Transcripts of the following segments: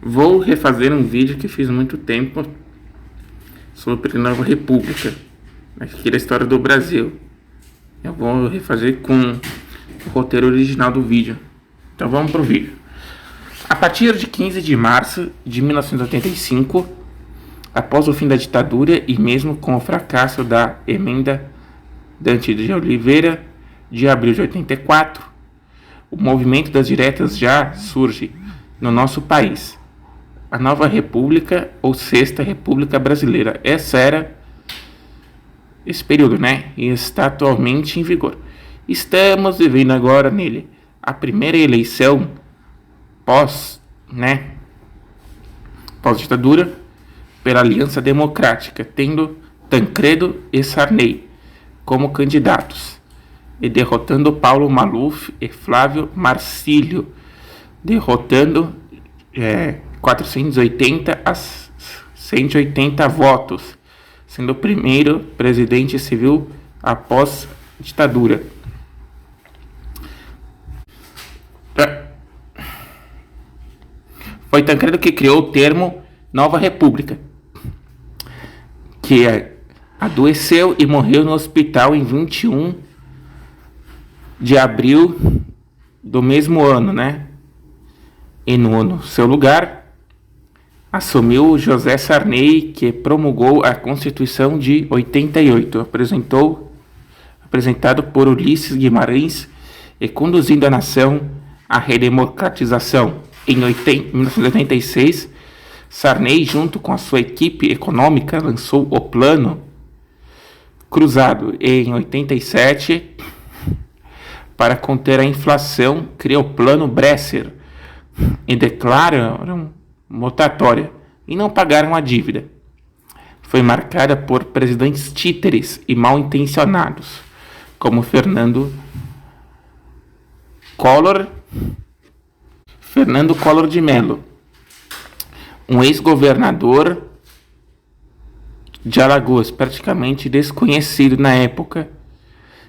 Vou refazer um vídeo que fiz há muito tempo sobre a Nova República, aqui da história do Brasil. Eu vou refazer com o roteiro original do vídeo. Então vamos pro vídeo. A partir de 15 de março de 1985, após o fim da ditadura e mesmo com o fracasso da emenda Dante de Oliveira de abril de 84, o movimento das diretas já surge no nosso país. A Nova República ou Sexta República Brasileira. Esse período, né? E está atualmente em vigor. Estamos vivendo agora nele a primeira eleição pós-ditadura pela Aliança Democrática, tendo Tancredo e Sarney como candidatos e derrotando Paulo Maluf e Flávio Marcílio, derrotando 480 a 180 votos, sendo o primeiro presidente civil após ditadura. Foi Tancredo que criou o termo Nova República, que adoeceu e morreu no hospital em 21 de abril do mesmo ano, né? E no seu lugar assumiu José Sarney, que promulgou a Constituição de 88, apresentado por Ulisses Guimarães e conduzindo a nação à redemocratização. Em 1986, Sarney, junto com a sua equipe econômica, lançou o Plano Cruzado. E em 87, para conter a inflação, criou o Plano Bresser e declararam moratória e não pagaram a dívida. Foi marcada por presidentes títeres e mal intencionados, como Fernando Collor de Mello, um ex-governador de Alagoas, praticamente desconhecido na época,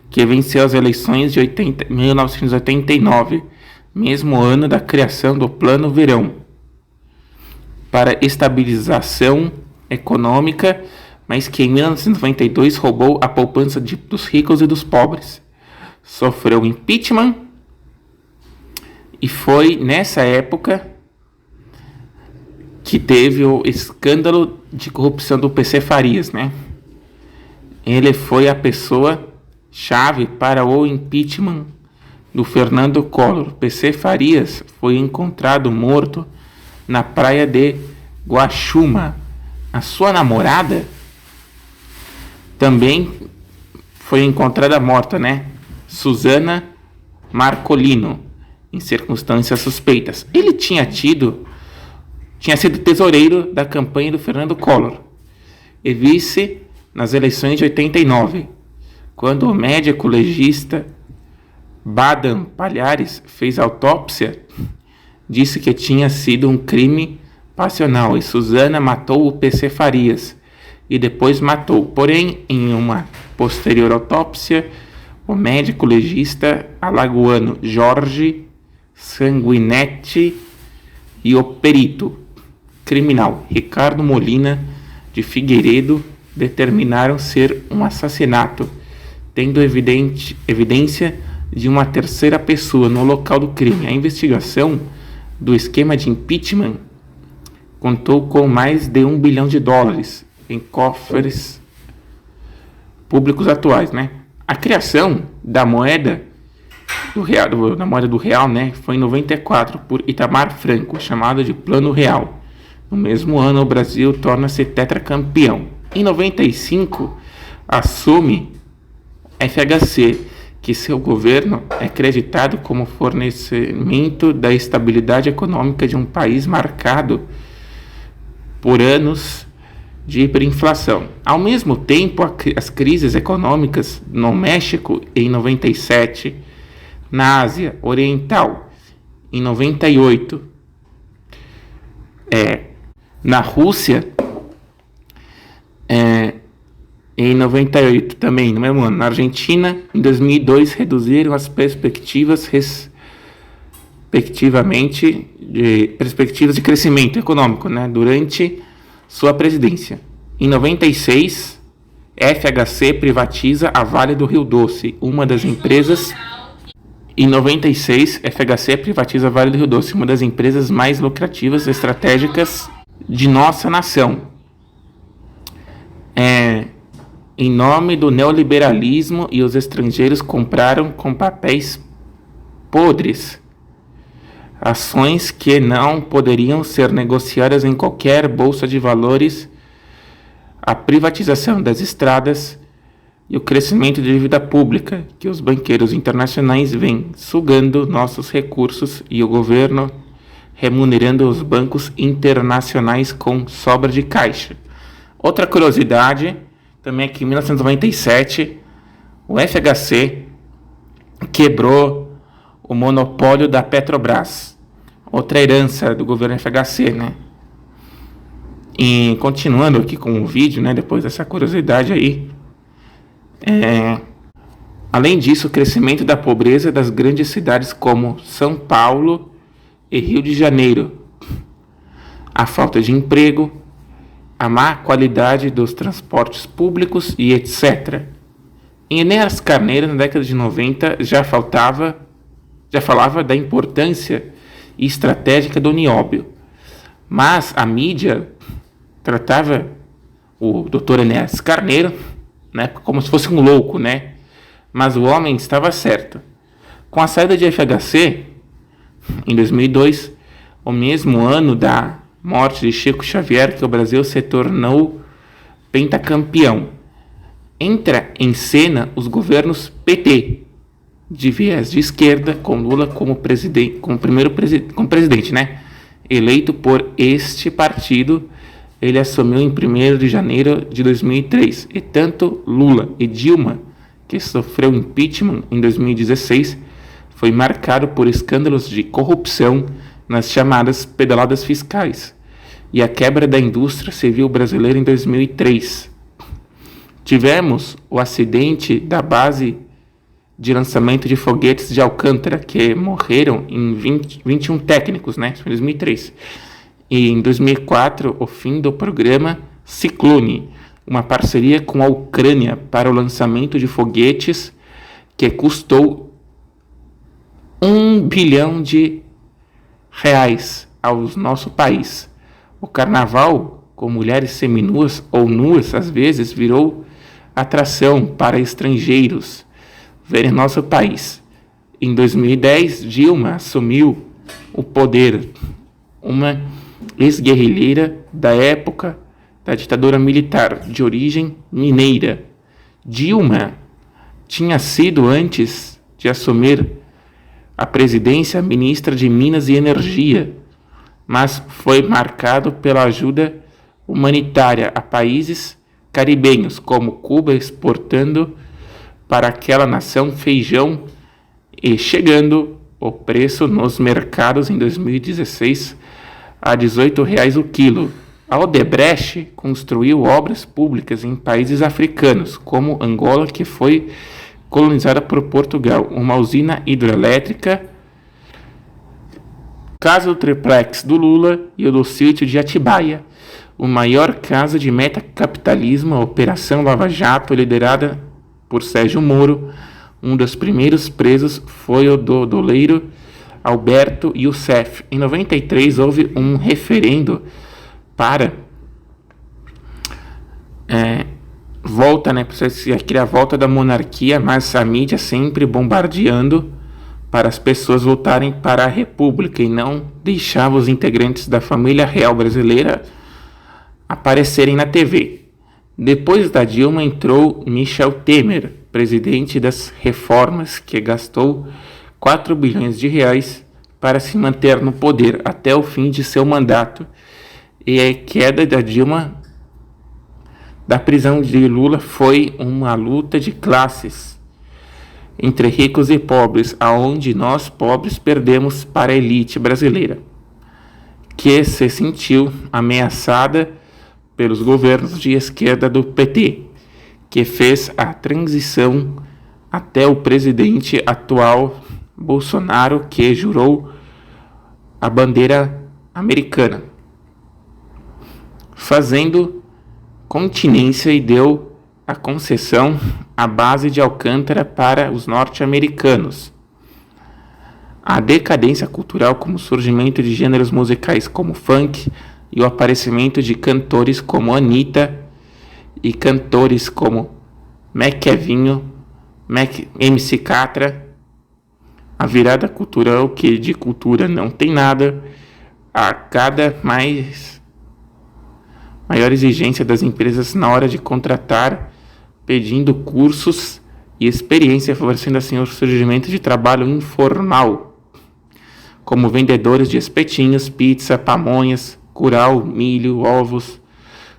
que venceu as eleições de 1989, mesmo ano da criação do Plano Verão, para estabilização econômica, mas que em 1992 roubou a poupança dos ricos e dos pobres. Sofreu impeachment e foi nessa época que teve o escândalo de corrupção do PC Farias, né? Ele foi a pessoa chave para o impeachment do Fernando Collor. PC Farias foi encontrado morto na praia de Guaxuma. A sua namorada também foi encontrada morta, né? Susana Marcolino, em circunstâncias suspeitas. Ele tinha sido tesoureiro da campanha do Fernando Collor e vice nas eleições de 89, quando o médico legista Badam Palhares fez autópsia, disse que tinha sido um crime passional e Susana matou o PC Farias e depois matou. Porém, em uma posterior autópsia, o médico legista alagoano Jorge Sanguinetti e o perito criminal Ricardo Molina de Figueiredo determinaram ser um assassinato, tendo evidência de uma terceira pessoa no local do crime. A investigação do esquema de impeachment contou com mais de $1 bilhão em cofres públicos atuais, né? A criação da moeda do real, né, foi em 94 por Itamar Franco, chamada de Plano Real. No mesmo ano, o Brasil torna-se tetracampeão. Em 95, assume FHC, que seu governo é acreditado como fornecimento da estabilidade econômica de um país marcado por anos de hiperinflação. Ao mesmo tempo, as crises econômicas no México em 97, na Ásia Oriental em 98, na Rússia em 98 também, no mesmo ano. Na Argentina, em 2002, reduziram as perspectivas perspectivas de crescimento econômico, né, durante sua presidência. Em 96, FHC privatiza a Vale do Rio Doce, uma das empresas. Em 96, FHC privatiza a Vale do Rio Doce, uma das empresas mais lucrativas e estratégicas de nossa nação. Em nome do neoliberalismo, e os estrangeiros compraram com papéis podres ações que não poderiam ser negociadas em qualquer bolsa de valores, a privatização das estradas e o crescimento de dívida pública, que os banqueiros internacionais vêm sugando nossos recursos, e o governo remunerando os bancos internacionais com sobra de caixa. Outra curiosidade também é que em 1997 o FHC quebrou o monopólio da Petrobras, outra herança do governo FHC, né? E continuando aqui com o vídeo, né, depois dessa curiosidade aí, além disso, o crescimento da pobreza das grandes cidades como São Paulo e Rio de Janeiro, a falta de emprego, a má qualidade dos transportes públicos e etc. Em Enéas Carneiro, na década de 90, já falava da importância estratégica do nióbio, mas a mídia tratava o Dr. Enéas Carneiro, né, como se fosse um louco, né? Mas o homem estava certo. Com a saída de FHC, em 2002, o mesmo ano da morte de Chico Xavier, que o Brasil se tornou pentacampeão. Entra em cena os governos PT, de viés de esquerda, com Lula como presidente, né? Eleito por este partido, ele assumiu em 1º de janeiro de 2003. E tanto Lula e Dilma, que sofreu impeachment em 2016, foi marcado por escândalos de corrupção nas chamadas pedaladas fiscais e a quebra da indústria civil brasileira em 2003. Tivemos o acidente da base de lançamento de foguetes de Alcântara, que morreram em 21 técnicos, né? Em 2003. E em 2004, o fim do programa Ciclone, uma parceria com a Ucrânia para o lançamento de foguetes que custou R$1 bilhão ao nosso país. O carnaval, com mulheres seminuas ou nuas, às vezes, virou atração para estrangeiros verem nosso país. Em 2010, Dilma assumiu o poder, uma ex-guerrilheira da época da ditadura militar, de origem mineira. Dilma tinha sido, antes de assumir a presidência, ministra de Minas e Energia, mas foi marcado pela ajuda humanitária a países caribenhos, como Cuba, exportando para aquela nação feijão e chegando o preço nos mercados em 2016 a R$18 o quilo. A Odebrecht construiu obras públicas em países africanos, como Angola, que foi colonizada por Portugal, uma usina hidrelétrica, caso do triplex do Lula e o do sítio de Atibaia, o maior caso de metacapitalismo, a Operação Lava Jato, liderada por Sérgio Moro. Um dos primeiros presos foi o doleiro Alberto Youssef. Em 93 houve um referendo para volta, né, a volta da monarquia, mas a mídia sempre bombardeando para as pessoas voltarem para a república e não deixava os integrantes da família real brasileira aparecerem na TV. Depois da Dilma entrou Michel Temer, presidente das reformas, que gastou R$4 bilhões para se manter no poder até o fim de seu mandato. E a queda da Dilma, da prisão de Lula, foi uma luta de classes entre ricos e pobres, aonde nós pobres perdemos para a elite brasileira, que se sentiu ameaçada pelos governos de esquerda do PT, que fez a transição até o presidente atual Bolsonaro, que jurou a bandeira americana, fazendo continência, e deu a concessão à base de Alcântara para os norte-americanos. A decadência cultural, como o surgimento de gêneros musicais como funk e o aparecimento de cantores como Anitta e cantores como Kevinho, MC Catra. A virada cultural, que de cultura não tem nada, a cada maior exigência das empresas na hora de contratar, pedindo cursos e experiência, favorecendo assim o surgimento de trabalho informal, como vendedores de espetinhos, pizza, pamonhas, curau, milho, ovos,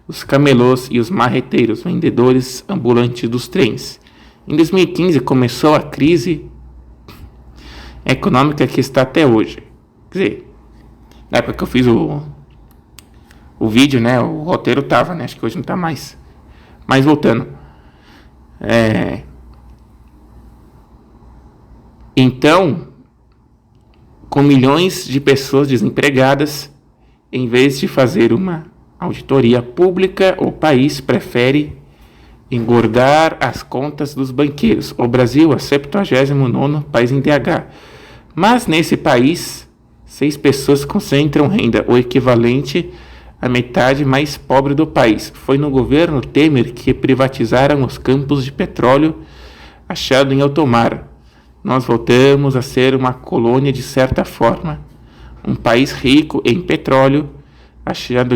os camelôs e os marreteiros, vendedores ambulantes dos trens. Em 2015 começou a crise econômica que está até hoje. Quer dizer, na época que eu fiz o vídeo, né, o roteiro tava, né, acho que hoje não tá mais. Mas voltando. Então, com milhões de pessoas desempregadas, em vez de fazer uma auditoria pública, o país prefere engordar as contas dos banqueiros. O Brasil é o 79º país em DH. Mas nesse país, 6 pessoas concentram renda, o equivalente à metade mais pobre do país. Foi no governo Temer que privatizaram os campos de petróleo achado em alto mar. Nós voltamos a ser uma colônia de certa forma. Um país rico em petróleo, achado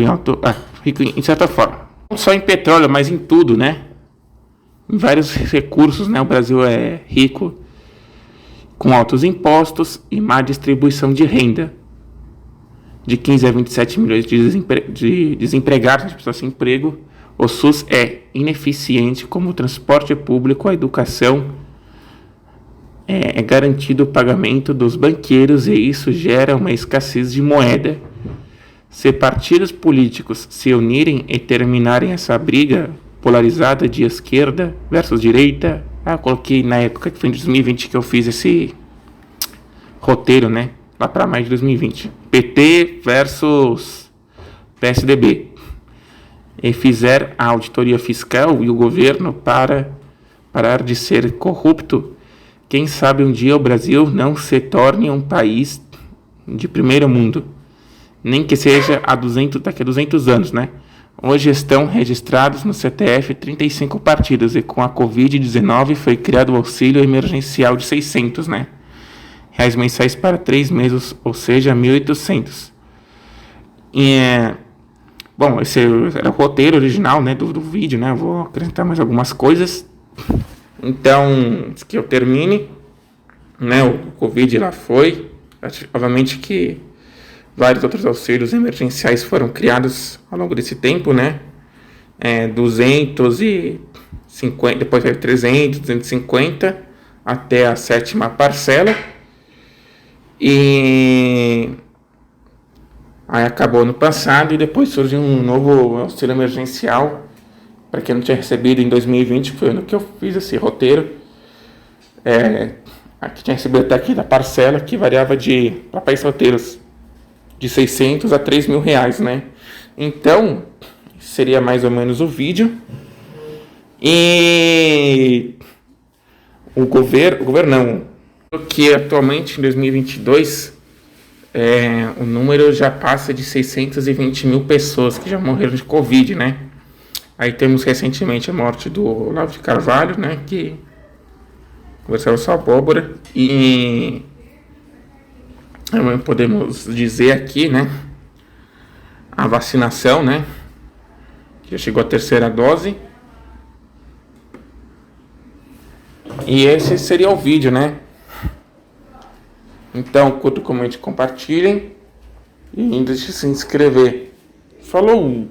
rico em certa forma. Não só em petróleo, mas em tudo, né? Em vários recursos, né? O Brasil é rico com altos impostos e má distribuição de renda. De 15 a 27 milhões de desempregados, de pessoas sem emprego. O SUS é ineficiente como o transporte público, a educação. É garantido o pagamento dos banqueiros e isso gera uma escassez de moeda. Se partidos políticos se unirem e terminarem essa briga polarizada de esquerda versus direita, coloquei na época que foi em 2020 que eu fiz esse roteiro, né? Lá para mais de 2020. PT versus PSDB. E fizer a auditoria fiscal e o governo parar de ser corrupto, quem sabe um dia o Brasil não se torne um país de primeiro mundo. Nem que seja daqui a 200 anos, né? Hoje estão registrados no CTF 35 partidos e com a Covid-19 foi criado o auxílio emergencial de 600, né? Reais mensais para 3 meses, ou seja, 1.800. Bom, esse era o roteiro original, né, do vídeo, né? Eu vou acrescentar mais algumas coisas. Então, antes que eu termine, né, o Covid lá foi, obviamente que vários outros auxílios emergenciais foram criados ao longo desse tempo, né, 250, depois veio 300, 250, até a 7ª parcela, e aí acabou no passado, e depois surgiu um novo auxílio emergencial, para quem não tinha recebido em 2020, foi no que eu fiz esse roteiro. Aqui tinha recebido até aqui da parcela, que variava para pais solteiros, de 600 a 3 mil reais, né? Então, seria mais ou menos o vídeo. E o governo não, porque atualmente em 2022, o número já passa de 620 mil pessoas que já morreram de Covid, né? Aí temos recentemente a morte do Olavo de Carvalho, né, que conversava só abóbora. E podemos dizer aqui, né, a vacinação, né, que já chegou a 3ª dose. E esse seria o vídeo, né. Então, curtam, comentem, compartilhem e não deixe de se inscrever. Falou!